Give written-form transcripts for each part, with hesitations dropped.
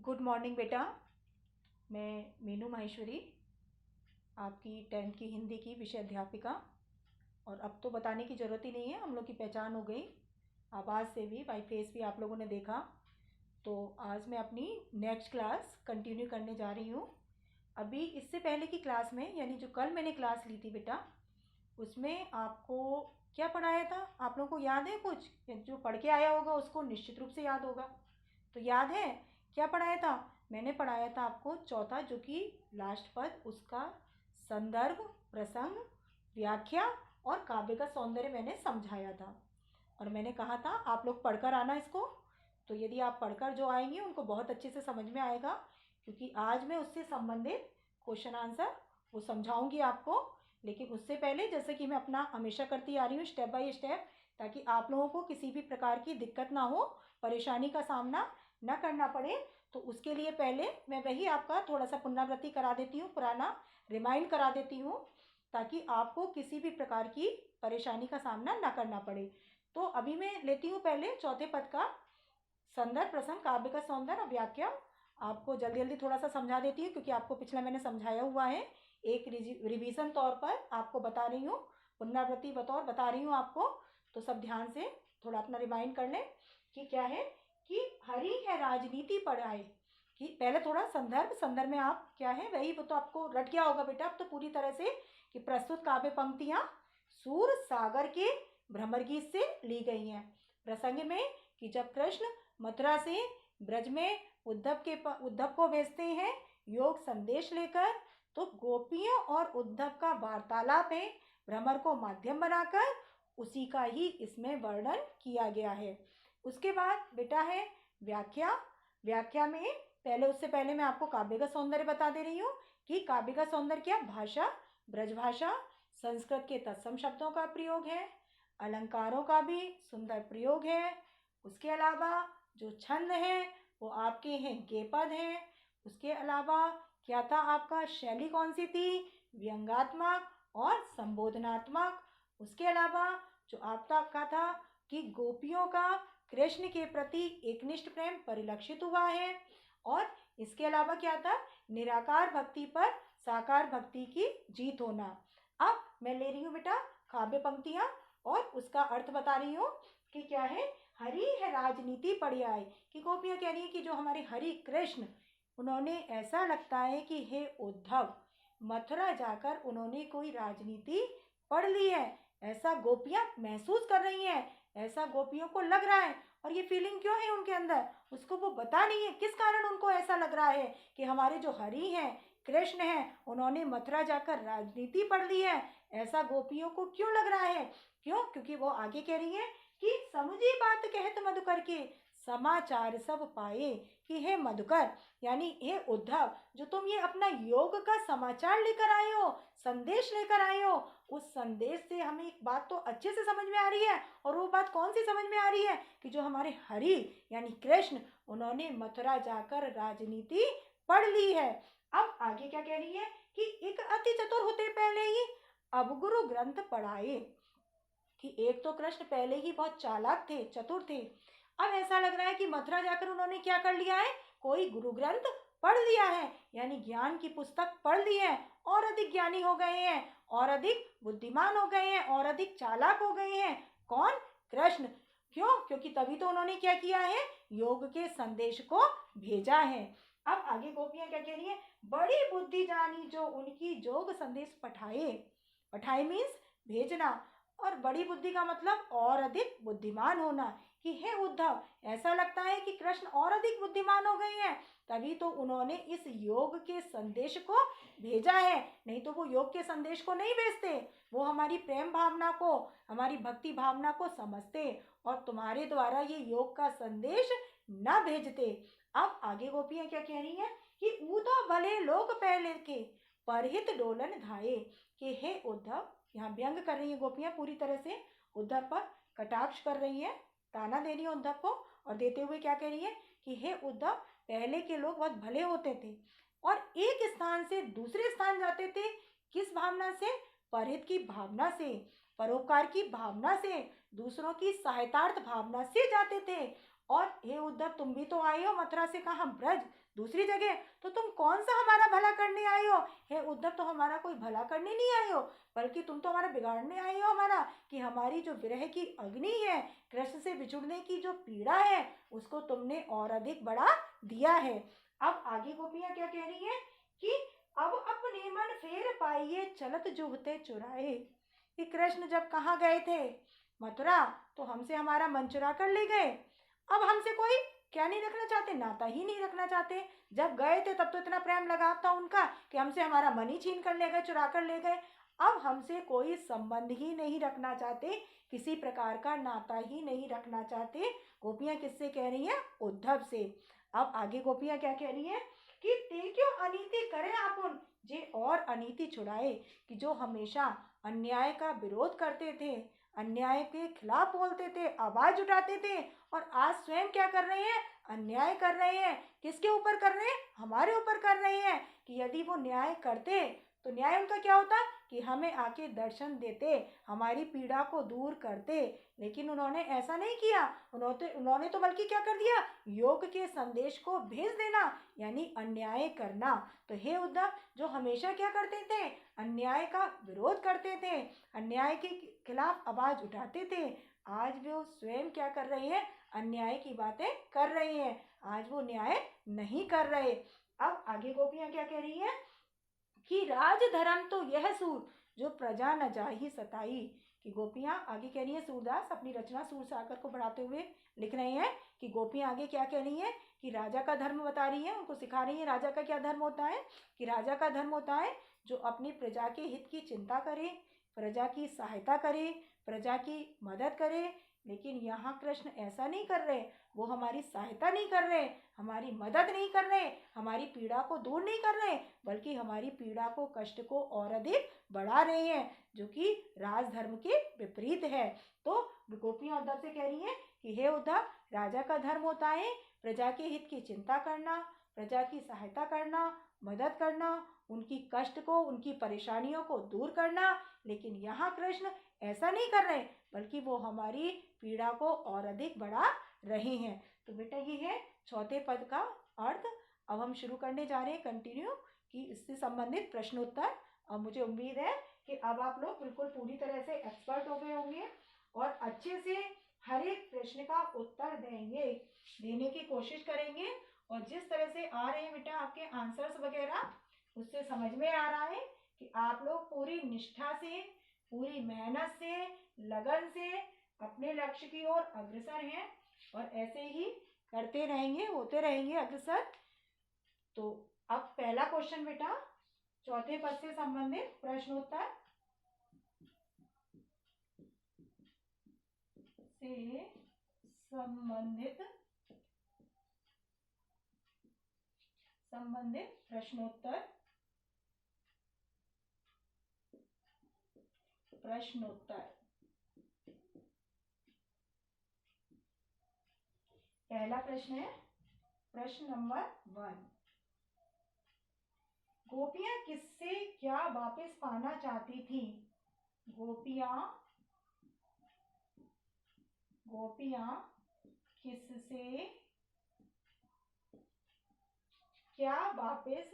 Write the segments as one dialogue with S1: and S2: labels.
S1: Good morning बेटा। मैं मीनू माहेश्वरी, आपकी 10th की हिंदी की विषय अध्यापिका। और अब तो बताने की ज़रूरत ही नहीं है, हम लोग की पहचान हो गई। आवाज़ से भी, बाई फेस भी आप लोगों ने देखा। तो आज मैं अपनी नेक्स्ट क्लास कंटिन्यू करने जा रही हूँ। अभी इससे पहले की क्लास में, यानी जो कल मैंने क्लास ली थी बेटा, उसमें आपको क्या पढ़ाया था? आप लोगों को याद है कुछ? जो पढ़ के आया होगा उसको निश्चित रूप से याद होगा। तो याद है क्या पढ़ाया था? मैंने पढ़ाया था आपको चौथा, जो कि लास्ट पद, उसका संदर्भ, प्रसंग, व्याख्या और काव्य का सौंदर्य मैंने समझाया था। और मैंने कहा था आप लोग पढ़कर आना इसको। तो यदि आप पढ़कर जो आएंगे उनको बहुत अच्छे से समझ में आएगा, क्योंकि आज मैं उससे संबंधित क्वेश्चन आंसर वो समझाऊंगी आपको। लेकिन उससे पहले, जैसे कि मैं अपना हमेशा करती आ रही हूँ, स्टेप बाय स्टेप, ताकि आप लोगों को किसी भी प्रकार की दिक्कत ना हो, परेशानी का सामना न करना पड़े। तो उसके लिए पहले मैं वही आपका थोड़ा सा पुनरावृत्ति करा देती हूँ, पुराना रिमाइंड करा देती हूँ, ताकि आपको किसी भी प्रकार की परेशानी का सामना न करना पड़े। तो अभी मैं लेती हूँ पहले चौथे पद का संदर्भ, प्रसंग, काव्य का सौंदर्य और व्याख्या। आपको जल्दी जल्दी थोड़ा सा समझा देती हूँ, क्योंकि आपको पिछला मैंने समझाया हुआ है। एक रिवीजन तौर पर आपको बता रही हूँ, पुनरावृत्ति बतौर बता रही हूँ आपको। तो सब ध्यान से थोड़ा अपना रिमाइंड कर लें कि क्या है कि हरी है राजनीति पढ़ाए। कि पहले थोड़ा संदर्भ में आप क्या है वही वो तो आपको रट गया होगा बेटा अब तो पूरी तरह से, कि प्रस्तुत काव्य पंक्तियां सूर सागर के भ्रमर गीत से ली गई हैं। प्रसंग में कि जब कृष्ण मथुरा से ब्रज में उद्धव को भेजते हैं योग संदेश लेकर, तो गोपियों और उद्धव का वार्तालाप है भ्रमर को माध्यम बनाकर, उसी का ही इसमें वर्णन किया गया है। उसके बाद बेटा है व्याख्या। व्याख्या में पहले, उससे पहले मैं आपको काव्य का सौंदर्य बता दे रही हूँ कि काव्य का सौंदर्य क्या? भाषा, ब्रजभाषा, संस्कृत के तत्सम शब्दों का प्रयोग है, अलंकारों का भी सुंदर प्रयोग है। उसके अलावा जो छंद है वो आपके हैं गेपद हैं। उसके अलावा क्या था आपका? शैली कौन सी थी? व्यंग्यात्मक और संबोधनात्मक। उसके अलावा जो आपका का था कि गोपियों का कृष्ण के प्रति एकनिष्ठ प्रेम परिलक्षित हुआ है। और इसके अलावा क्या था? निराकार भक्ति पर साकार भक्ति की जीत होना। अब मैं ले रही हूँ बेटा काव्य पंक्तियां और उसका अर्थ बता रही हूँ कि क्या है। हरि है राजनीति पढ़ियाए, कि गोपियां कह रही है कि जो हमारे हरि कृष्ण, उन्होंने ऐसा लगता है कि हे उद्धव, मथुरा जाकर उन्होंने कोई राजनीति पढ़ ली है, ऐसा गोपियां महसूस कर रही हैं, ऐसा गोपियों को लग रहा है। और ये फीलिंग क्यों है उनके अंदर, उसको वो बता नहीं है किस कारण उनको ऐसा लग रहा है कि हमारे जो हरि हैं, कृष्ण हैं, उन्होंने मथुरा जाकर राजनीति पढ़ ली है। ऐसा गोपियों को क्यों लग रहा है? क्यों? क्योंकि वो आगे कह रही है कि समझी बात कहत मधुकर के समाचार सब पाए, कि हे मधुकर यानी हे उद्धव, जो तुम ये अपना योग का समाचार लेकर आए हो, संदेश लेकर आए हो, उस संदेश से हमें एक बात तो अच्छे से समझ में आ रही है। और वो बात कौन सी समझ में आ रही है? कि जो हमारे हरि यानी कृष्ण, उन्होंने मथुरा जाकर राजनीति पढ़ ली है। अब आगे क्या कह रही है कि एक अति चतुर होते पहले ही अब गुरु ग्रंथ पढ़ाए, कि एक तो कृष्ण पहले ही बहुत चालाक थे, चतुर थे। अब ऐसा लग रहा है कि मथुरा जाकर उन्होंने क्या कर लिया है? कोई गुरु ग्रंथ पढ़ लिया है, यानी ज्ञान की पुस्तक पढ़ ली है, और अधिक ज्ञानी हो गए हैं, और अधिक बुद्धिमान हो गए हैं, और अधिक चालाक हो गए हैं। कौन? कृष्ण। क्यों? क्योंकि तभी तो उन्होंने क्या किया है? योग के संदेश को भेजा है। अब आगे गोपियां क्या कह रही है? बड़ी बुद्धि जानी जो उनकी जोग संदेश पठाए। पठाए मीन्स भेजना, और बड़ी बुद्धि का मतलब और अधिक बुद्धिमान होना। कि हे उद्धव, ऐसा लगता है कि कृष्ण और अधिक बुद्धिमान हो गए हैं, तभी तो उन्होंने इस योग के संदेश को भेजा है। नहीं तो वो योग के संदेश को नहीं भेजते, वो हमारी प्रेम भावना को, हमारी भक्ति भावना को समझते, और तुम्हारे द्वारा ये योग का संदेश न भेजते। अब आगे गोपियां क्या कह रही हैं कि ऊतो भले लोग पहले के परहित डोलन धाये, कि हे उद्धव, यहाँ व्यंग कर रही है गोपियां पूरी तरह से, उद्धव पर कटाक्ष कर रही है, ताना दे रही है उद्धव को, और देते हुए क्या कह रही है कि हे उद्धव, पहले के लोग बहुत भले होते थे और एक स्थान से दूसरे स्थान जाते थे। किस भावना से? परहित की भावना से, परोपकार की भावना से, दूसरों की सहायतार्थ भावना से जाते थे। और हे उद्धव, तुम भी तो आए हो मथुरा से, कहाँ ब्रज, दूसरी जगह, तो तुम कौन सा हमारा भला करने आए हो? हे उद्धव, तो हमारा कोई भला करने नहीं आए हो, बल्कि तुम तो हमारा बिगाड़ने आए हो हमारा, कि हमारी जो विरह की अग्नि है, कृष्ण से बिछुड़ने की जो पीड़ा है, उसको तुमने और अधिक बढ़ा दिया है। अब आगे गोपियां क्या कह रही हैं कि अब अपने मन फेर पाइए, चलत जुगते चुराए। कि कृष्ण जब कहाँ गए थे? मथुरा। तो हमसे हमारा मन चुरा कर ले गए। अब हमसे कोई क्या नहीं रखना चाहते? नाता ही नहीं रखना चाहते। जब गए थे तब तो इतना प्रेम लगाव था उनका कि हमसे हमारा मन ही छीन कर ले गए, चुरा कर ले गए। अब हमसे कोई संबंध ही नहीं रखना चाहते, किसी प्रकार का नाता ही नहीं रखना चाहते। गोपियां किससे कह रही हैं? उद्धव से। अब आगे गोपियां क्या कह रही हैं कि ते क्यों अनीति करे आपुन, जे और अनीति छुड़ाए। कि जो हमेशा अन्याय का विरोध करते थे, अन्याय के खिलाफ बोलते थे, आवाज उठाते थे, और आज स्वयं क्या कर रहे हैं? अन्याय कर रहे हैं। किसके ऊपर कर रहे हैं? हमारे ऊपर कर रहे हैं। कि यदि वो न्याय करते तो न्याय उनका क्या होता? कि हमें आके दर्शन देते, हमारी पीड़ा को दूर करते। लेकिन उन्होंने ऐसा नहीं किया। उन्होंने तो बल्कि क्या कर दिया? योग के संदेश को भेज देना, यानी अन्याय करना। तो हे उद्धव, जो हमेशा क्या करते थे? अन्याय का विरोध करते थे, अन्याय के खिलाफ आवाज उठाते थे, आज वो स्वयं क्या कर रहे हैं? अन्याय की बातें कर रहे हैं। आज वो न्याय नहीं कर रहे। अब आगे गोपियां क्या कह रही हैं कि राज धर्म तो यह सूर, जो प्रजा न जाहि सताई। कि गोपियां आगे कह रही है, सूरदास अपनी रचना सूर सागर को बढ़ाते हुए लिख रहे हैं कि गोपियां आगे क्या कह रही हैं कि राजा का धर्म बता रही है, उनको सिखा रही है राजा का क्या धर्म होता है। कि राजा का धर्म होता है जो अपनी प्रजा के हित की चिंता करे, प्रजा की सहायता करे, प्रजा की मदद करे। लेकिन यहाँ कृष्ण ऐसा नहीं कर रहे। वो हमारी सहायता नहीं कर रहे, हमारी मदद नहीं कर रहे, हमारी पीड़ा को दूर नहीं कर रहे, बल्कि हमारी पीड़ा को, कष्ट को और अधिक बढ़ा रहे हैं, जो कि राजधर्म के विपरीत है। तो गोपियां उद्धव से कह रही हैं कि हे उद्धव, राजा का धर्म होता है प्रजा के हित की चिंता करना, प्रजा की सहायता करना, मदद करना, उनकी कष्ट को, उनकी परेशानियों को दूर करना। लेकिन यहाँ कृष्ण ऐसा नहीं कर रहे, बल्कि वो हमारी पीड़ा को और अधिक बढ़ा रहे हैं। तो बेटा ये है चौथे पद का अर्थ। अब हम शुरू करने जा रहे हैं कंटिन्यू कि इससे संबंधित प्रश्नोत्तर। और मुझे उम्मीद है कि अब आप लोग बिल्कुल पूरी तरह से एक्सपर्ट हो गए होंगे और अच्छे से हर एक प्रश्न का उत्तर देने की कोशिश करेंगे। और जिस तरह से आ रहे हैं बेटा आपके आंसर्स वगैरह, उससे समझ में आ रहा है कि आप लोग पूरी निष्ठा से, पूरी मेहनत से, लगन से अपने लक्ष्य की ओर अग्रसर हैं और ऐसे ही करते रहेंगे, होते रहेंगे अग्रसर। तो अब पहला क्वेश्चन बेटा, चौथे पद से संबंधित प्रश्नोत्तर से संबंधित प्रश्नोत्तर। पहला प्रश्न है, प्रश्न नंबर 1। गोपियां किससे क्या वापस पाना चाहती थी? गोपियां किससे क्या वापस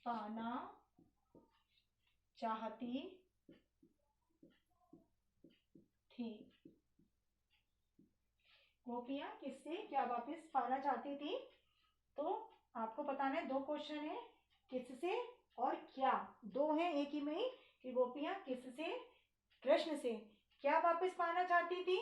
S1: पाना चाहती थी? गोपियां किससे क्या वापस पाना चाहती थी? तो आपको बताना है, दो क्वेश्चन है, किससे और क्या, दो हैं एक ही में ही। कि गोपियां किससे, कृष्ण से क्या वापस पाना चाहती थी?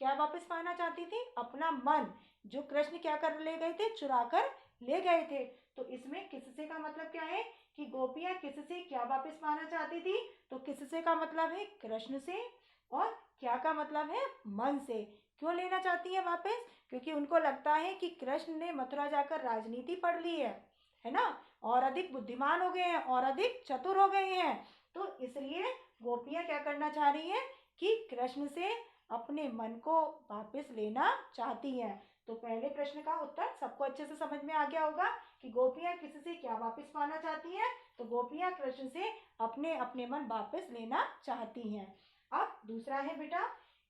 S1: क्या वापस पाना चाहती थी? अपना मन, जो कृष्ण क्या कर ले गए थे? चुरा कर ले गए थे। तो इसमें किससे का मतलब क्या है कि गोपियां किससे क्या वापस पाना चाहती थी? तो किससे का मतलब है कृष्ण से, और क्या का मतलब है मन से। क्यों लेना चाहती है वापस? क्योंकि उनको लगता है कि कृष्ण ने मथुरा जाकर राजनीति पढ़ ली है ना, और अधिक बुद्धिमान हो गए हैं और अधिक चतुर हो गए हैं। तो इसलिए गोपियां क्या करना चाह रही हैं कि कृष्ण से अपने मन को वापस लेना चाहती हैं। तो पहले प्रश्न का उत्तर सबको अच्छे से समझ में आ गया होगा कि गोपियां किसी से क्या वापस पाना चाहती हैं। तो गोपियां कृष्ण से अपने अपने मन वापस लेना चाहती हैं। अब दूसरा है बेटा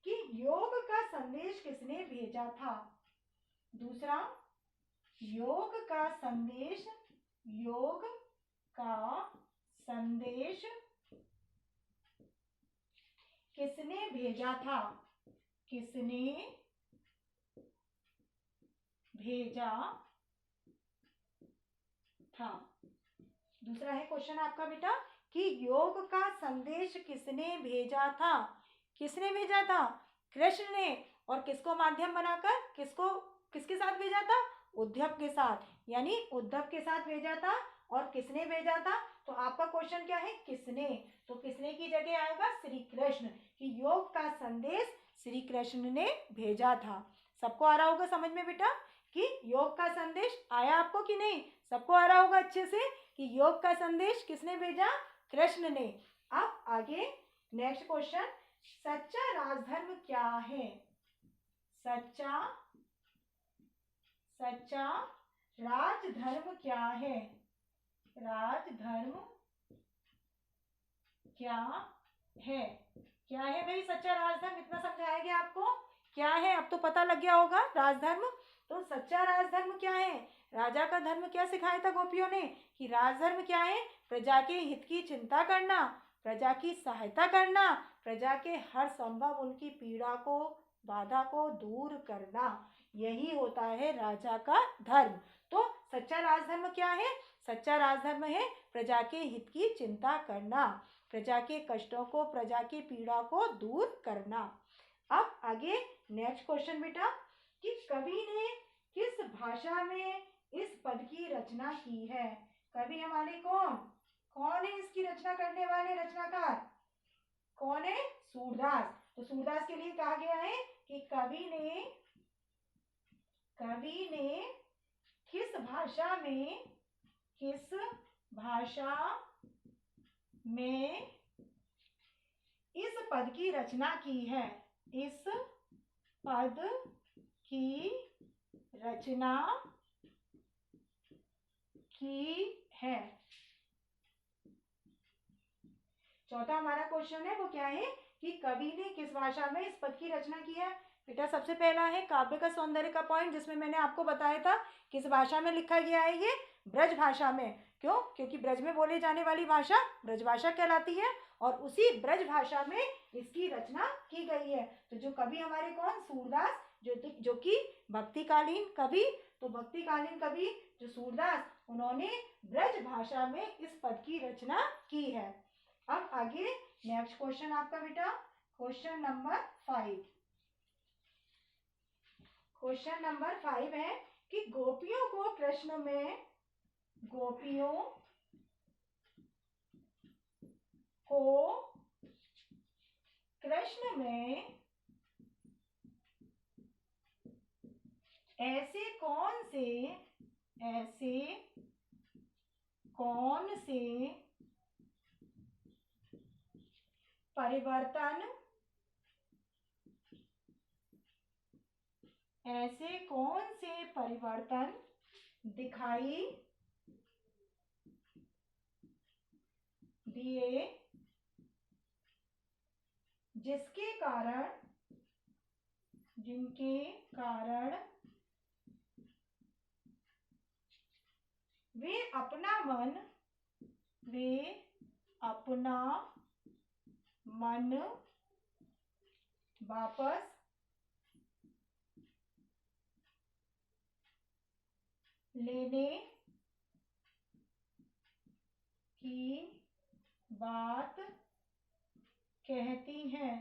S1: कि योग का संदेश किसने भेजा था। दूसरा, योग का संदेश किसने भेजा था। किसने भेजा था। दूसरा है क्वेश्चन आपका बेटा कि योग का संदेश किसने भेजा था। किसने भेजा था? कृष्ण ने। और किसको माध्यम बनाकर, किसके साथ भेजा था? उद्धव के साथ, यानी उद्धव के साथ भेजा था। और किसने भेजा था? तो आपका क्वेश्चन क्या है? किसने। तो किसने की जगह आएगा श्री कृष्ण, कि योग का संदेश श्री कृष्ण ने भेजा था। सबको आ रहा होगा समझ में बेटा कि योग का संदेश आया आपको कि नहीं? सबको आ रहा होगा अच्छे से कि योग का संदेश किसने भेजा? कृष्ण ने। अब आगे नेक्स्ट क्वेश्चन, सच्चा राजधर्म क्या है। सच्चा राजधर्म क्या है। राजधर्म क्या है? क्या है भाई सच्चा राजधर्म? इतना समझाया गया आपको, क्या है अब तो पता लग गया होगा राजधर्म। तो सच्चा राजधर्म क्या है? राजा का धर्म क्या सिखाया था गोपियों ने कि राजधर्म क्या है? प्रजा के हित की चिंता करना, प्रजा की सहायता करना, प्रजा के हर संभव उनकी पीड़ा को, बाधा को दूर करना, यही होता है राजा का धर्म। तो सच्चा राजधर्म क्या है? सच्चा राजधर्म है प्रजा के हित की चिंता करना, प्रजा के कष्टों को, प्रजा की पीड़ा को दूर करना। अब आगे नेक्स्ट क्वेश्चन बेटा कि कवि ने किस भाषा में इस पद की रचना की है। कवि हमारे कौन है? इसकी रचना करने वाले रचनाकार कौन है? सूरदास। तो सूरदास के लिए कहा गया है कि कवि ने किस भाषा में इस पद की रचना की है। इस पद की रचना की है। चौथा हमारा क्वेश्चन है वो क्या है कि कवि ने किस भाषा में इस पद की रचना की है। बेटा सबसे पहला है काव्य का सौंदर्य का पॉइंट, जिसमें मैंने आपको बताया था किस भाषा में लिखा गया है। ये ब्रज भाषा में। क्यों? क्योंकि ब्रज में बोली जाने वाली भाषा ब्रज भाषा कहलाती है और उसी ब्रज भाषा में इसकी रचना की गई है। तो जो कवि हमारे कौन? सूरदास, जो कि भक्तिकालीन कवि। तो भक्तिकालीन कवि जो सूरदास, उन्होंने ब्रज भाषा में इस पद की रचना की है। अब आगे नेक्स्ट क्वेश्चन आपका बेटा क्वेश्चन नंबर 5। क्वेश्चन नंबर 5 है कि गोपियों को कृष्ण में ऐसे कौन से परिवर्तन दिखाई दिए जिनके कारण वे अपना मन वापस लेने की बात कहती हैं।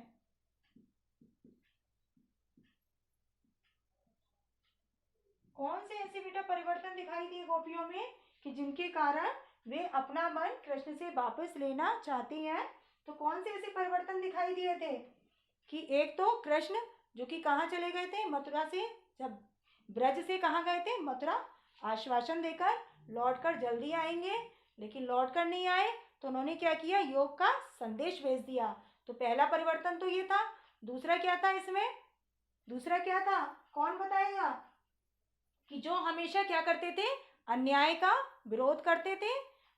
S1: कौन से ऐसे बेटा परिवर्तन दिखाई दिए गोपियों में कि जिनके कारण वे अपना मन कृष्ण से वापस लेना चाहती हैं। तो कौन से ऐसे परिवर्तन दिखाई दिए थे कि एक तो कृष्ण जो कि कहाँ चले गए थे? मथुरा से, जब ब्रज से कहाँ गए थे? मथुरा। आश्वासन देकर लौटकर जल्दी आएंगे, लेकिन लौटकर नहीं आए तो उन्होंने क्या किया? योग का संदेश भेज दिया। तो पहला परिवर्तन तो ये था। दूसरा क्या था इसमें? दूसरा क्या था? कौन बताएगा? कि जो हमेशा क्या करते थे, अन्याय का विरोध करते थे,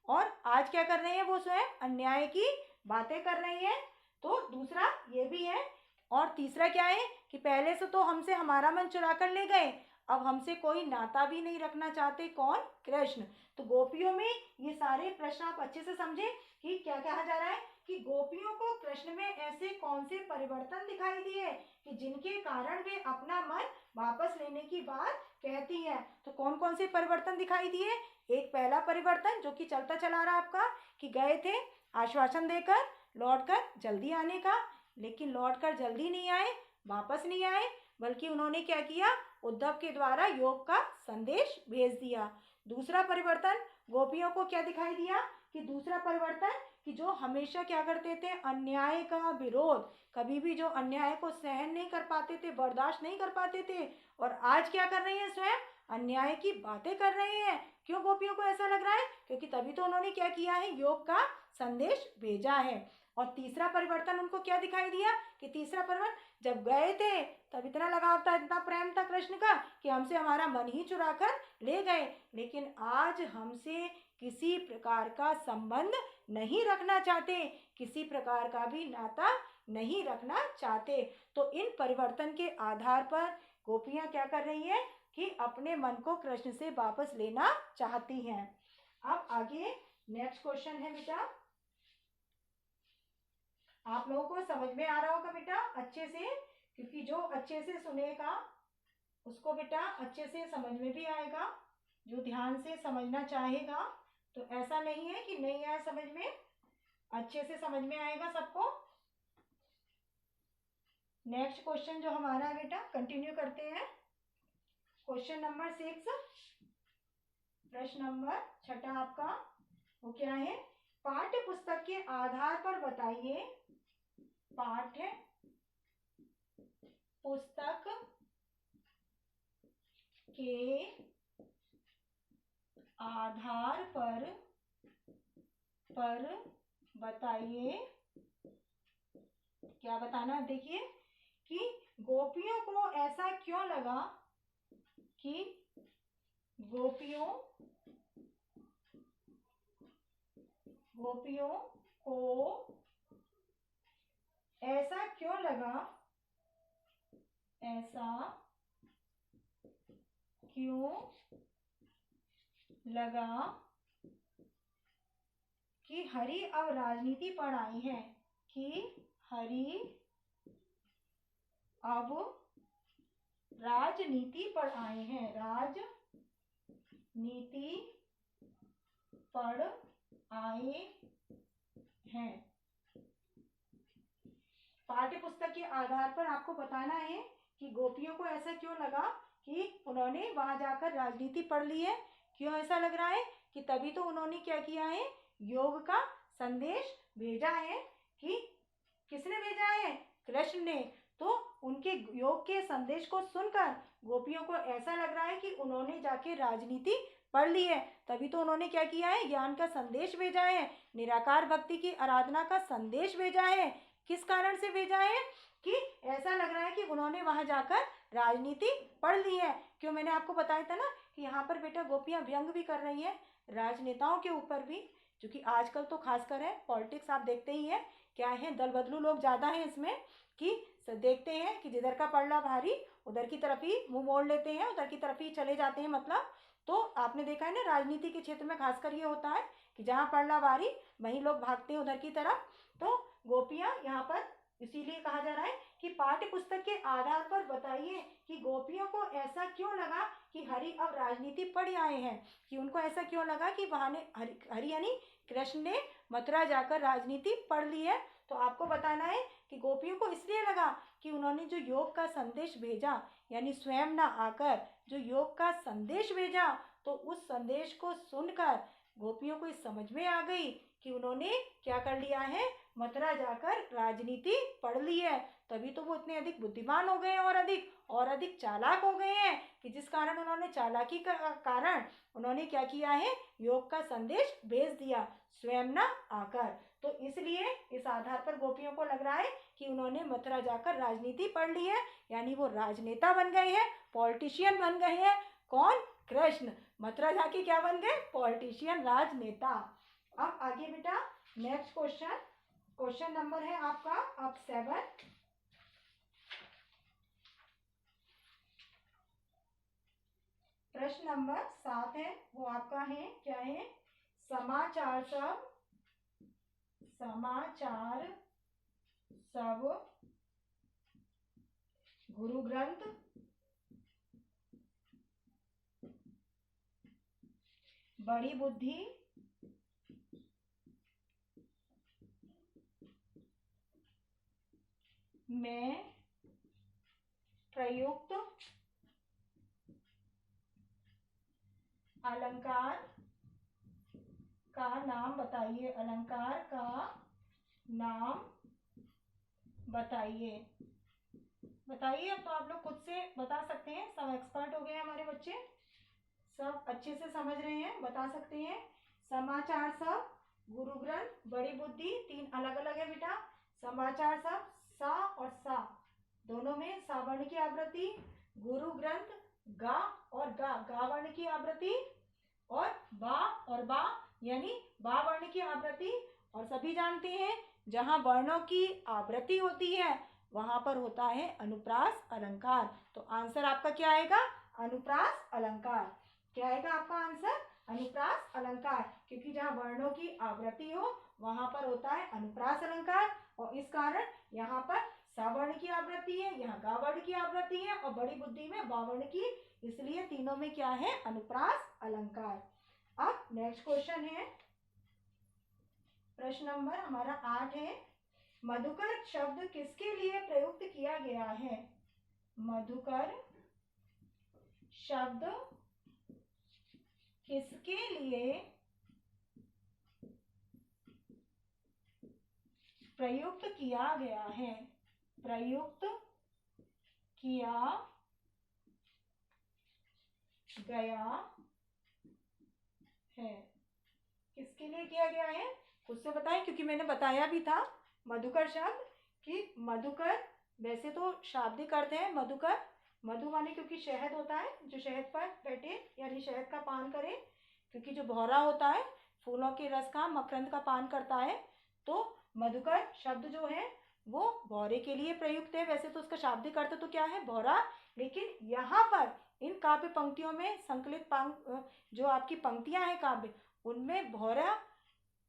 S1: और आज क्या कर रहे हैं, वो स्वयं अन्याय की बातें कर रही हैं। तो दूसरा ये भी है। और तीसरा क्या है कि पहले से तो हमसे हमारा मन चुरा कर ले गए, अब हमसे कोई नाता भी नहीं रखना चाहते। कौन? कृष्ण। तो गोपियों में ये सारे प्रश्न आप अच्छे से समझे कि क्या कहा जा रहा है कि गोपियों को कृष्ण में ऐसे कौन से परिवर्तन दिखाई दिए कि जिनके कारण वे अपना मन वापस लेने की बात कहती है। तो कौन कौन से परिवर्तन दिखाई दिए? एक पहला परिवर्तन जो कि चलता चला रहा आपका, कि गए थे आश्वासन देकर लौटकर जल्दी आने का, लेकिन लौटकर जल्दी नहीं आए, वापस नहीं आए, बल्कि उन्होंने क्या किया, उद्धव के द्वारा योग का संदेश भेज दिया। दूसरा परिवर्तन गोपियों को क्या दिखाई दिया कि दूसरा परिवर्तन कि जो हमेशा क्या करते थे, अन्याय का विरोध, कभी भी जो अन्याय को सहन नहीं कर पाते थे, बर्दाश्त नहीं कर पाते थे, और आज क्या कर रहे हैं, स्वयं अन्याय की बातें कर रहे हैं। क्यों गोपियों को ऐसा लग रहा है? क्योंकि तभी तो उन्होंने क्या किया है, योग का संदेश भेजा है। और तीसरा परिवर्तन उनको क्या दिखाई दिया कि तीसरा परिवर्तन, जब गए थे तब इतना लगाव था, इतना प्रेम था कृष्ण का कि हमसे हमारा मन ही चुरा कर ले गए, लेकिन आज हमसे किसी प्रकार का संबंध नहीं रखना चाहते, किसी प्रकार का भी नाता नहीं रखना चाहते। तो इन परिवर्तन के आधार पर गोपियां क्या कर रही हैं कि अपने मन को कृष्ण से वापस लेना चाहती हैं। अब आगे नेक्स्ट क्वेश्चन है बेटा, आप लोगों को समझ में आ रहा होगा बेटा अच्छे से, क्योंकि जो अच्छे से सुनेगा उसको बेटा अच्छे से समझ में भी आएगा, जो ध्यान से समझना चाहेगा। तो ऐसा नहीं है कि नहीं आया समझ में, अच्छे से समझ में आएगा सबको। नेक्स्ट क्वेश्चन जो हमारा है बेटा, कंटिन्यू करते हैं। क्वेश्चन नंबर 6, प्रश्न नंबर 6 आपका, वो क्या है, पाठ्य पुस्तक के आधार पर बताइए, पाठ्य पुस्तक के आधार पर बताइए, क्या बताना है, देखिए कि गोपियों को ऐसा क्यों लगा कि गोपियों को ऐसा क्यों लगा, ऐसा क्यों लगा कि हरि अब राजनीति पर आई है, कि हरि अब राजनीति पर आए हैं, राजनीति पर आए हैं। पाठ्य पुस्तक के आधार पर आपको बताना है कि गोपियों को ऐसा क्यों लगा कि उन्होंने वहां जाकर राजनीति पढ़ ली है। क्यों ऐसा लग रहा है कि तभी तो उन्होंने क्या किया है, योग का संदेश भेजा है। कि किसने भेजा है? कृष्ण ने। तो उनके योग के संदेश को सुनकर गोपियों को ऐसा लग रहा है कि उन्होंने जाके राजनीति पढ़ ली है, तभी तो उन्होंने क्या किया है, ज्ञान का संदेश भेजा है, निराकार भक्ति की आराधना का संदेश भेजा है। किस कारण से भेजा है कि ऐसा लग रहा है कि उन्होंने वहां जाकर राजनीति पढ़ ली है। क्यों, मैंने आपको बताया था ना कि यहाँ पर बेटा गोपियां व्यंग भी कर रही हैं राजनेताओं के ऊपर भी, क्योंकि आजकल तो खासकर है पॉलिटिक्स, आप देखते ही हैं क्या है, दल बदलू लोग ज़्यादा हैं इसमें, कि देखते हैं कि जिधर का पड़ला भारी उधर की तरफ ही मुंह मोड़ लेते हैं, उधर की तरफ ही चले जाते हैं। मतलब तो आपने देखा है ना, राजनीति के क्षेत्र में खासकर ये होता है कि जहाँ पड़ला भारी वहीं लोग भागते हैं उधर की तरफ। तो गोपियां यहाँ पर इसीलिए कहा जा रहा है कि पाठ्य पुस्तक के आधार पर बताइए कि गोपियों को ऐसा क्यों लगा कि हरि अब राजनीति पढ़ आए हैं, कि उनको ऐसा क्यों लगा कि वहां ने हरि यानी कृष्ण ने मथुरा जाकर राजनीति पढ़ ली है। तो आपको बताना है कि गोपियों को इसलिए लगा कि उन्होंने जो योग का संदेश भेजा, यानी स्वयं ना आकर जो योग का संदेश भेजा, तो उस संदेश को सुनकर गोपियों को इस समझ में आ गई कि उन्होंने क्या कर लिया है, मथुरा जाकर राजनीति पढ़ ली है। तभी तो वो इतने अधिक बुद्धिमान हो गए हैं और अधिक चालाक हो गए हैं, कि जिस कारण उन्होंने चालाकी का कारण उन्होंने क्या किया है, योग का संदेश भेज दिया स्वयं ना आकर। तो इसलिए इस आधार पर गोपियों को लग रहा है कि उन्होंने मथुरा जाकर राजनीति पढ़ ली है, यानी वो राजनेता बन गए हैं, पॉलिटिशियन बन गए हैं। कौन? कृष्ण। मथुरा झांकी क्या बन गए? पॉलिटिशियन, राजनेता। अब आगे बेटा नेक्स्ट क्वेश्चन, क्वेश्चन नंबर है आपका अब 7। प्रश्न नंबर 7 है, वो आपका है क्या है? समाचार सब गुरु ग्रंथ बड़ी बुद्धि में प्रयुक्त अलंकार का नाम बताइए। अलंकार का नाम बताइए। बताइए। अब तो आप लोग खुद से बता सकते हैं, सब एक्सपर्ट हो गए हमारे बच्चे, सब अच्छे से समझ रहे हैं, बता सकते हैं। समाचार सब, गुरु ग्रंथ, बड़ी बुद्धि, तीन अलग अलग है बेटा। समाचार सब सा और सा दोनों में सा वर्ण की आवृत्ति, गुरु ग्रंथ गा और गा वर्ण की आवृत्ति, और बा यानी बा वर्ण की आवृत्ति। और सभी जानते हैं जहां वर्णों की आवृत्ति होती है वहां पर होता है अनुप्रास अलंकार। तो आंसर आपका क्या आएगा? अनुप्रास अलंकार। क्या आएगा आपका आंसर? अनुप्रास अलंकार, क्योंकि जहां वर्णों की आवृत्ति हो वहां पर होता है अनुप्रास अलंकार। और इस कारण यहाँ पर सा वर्ण की आवृत्ति है, यहाँ गा वर्ण की आवृत्ति है, और बड़ी बुद्धि में बा वर्ण की, इसलिए तीनों में क्या है? अनुप्रास अलंकार। अब नेक्स्ट क्वेश्चन है, प्रश्न नंबर हमारा 8 है। मधुकर शब्द किसके लिए प्रयुक्त किया गया है? मधुकर शब्द किसके लिए प्रयुक्त किया गया है? प्रयुक्त किया गया है। किसके लिए किया गया है? खुद से बताएं, क्योंकि मैंने बताया भी था मधुकर शब्द कि मधुकर वैसे तो शाब्दिक अर्थ है मधुकर, मधु माने क्योंकि शहद होता है, जो शहद पर बैठे यानी शहद का पान करे, क्योंकि जो भौरा होता है फूलों के रस का, मकरंद का पान करता है, तो मधुकर शब्द जो है वो भौरे के लिए प्रयुक्त है। वैसे तो उसका शाब्दिक अर्थ तो क्या है? भौरा, लेकिन यहाँ पर इन काव्य पंक्तियों में संकलित जो आपकी पंक्तियां हैं काव्य, उनमें भौरा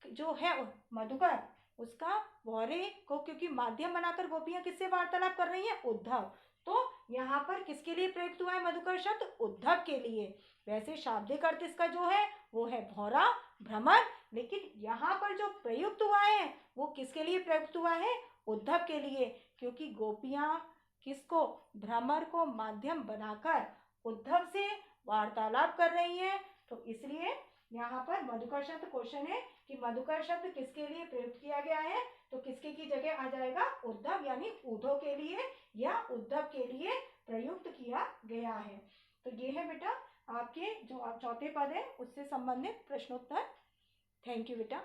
S1: जो है मधुकर, उसका भौरे को क्योंकि माध्यम बनाकर गोपियां किससे वार्तालाप कर रही हैं? उद्धव। तो यहाँ पर किसके लिए प्रयुक्त हुआ है मधुकर शब्द? उद्धव के लिए। वैसे शाब्दिक अर्थ इसका जो है वो है भौरा, भ्रमर, लेकिन यहाँ पर जो प्रयुक्त हुआ है वो किसके लिए प्रयुक्त हुआ है? उद्धव के लिए, क्योंकि गोपियां किसको? भ्रमर को माध्यम बनाकर उद्धव से वार्तालाप कर रही हैं। तो इसलिए यहाँ पर मधुकर शब्द क्वेश्चन है कि मधुकर शब्द किसके लिए प्रयुक्त किया गया है? तो किसके की जगह आ जाएगा? उद्धव, यानी उद्धव के लिए या उद्धव के लिए प्रयुक्त किया गया है। तो ये है बेटा आपके जो चौथे पद है उससे संबंधित प्रश्नोत्तर। थैंक यू बेटा।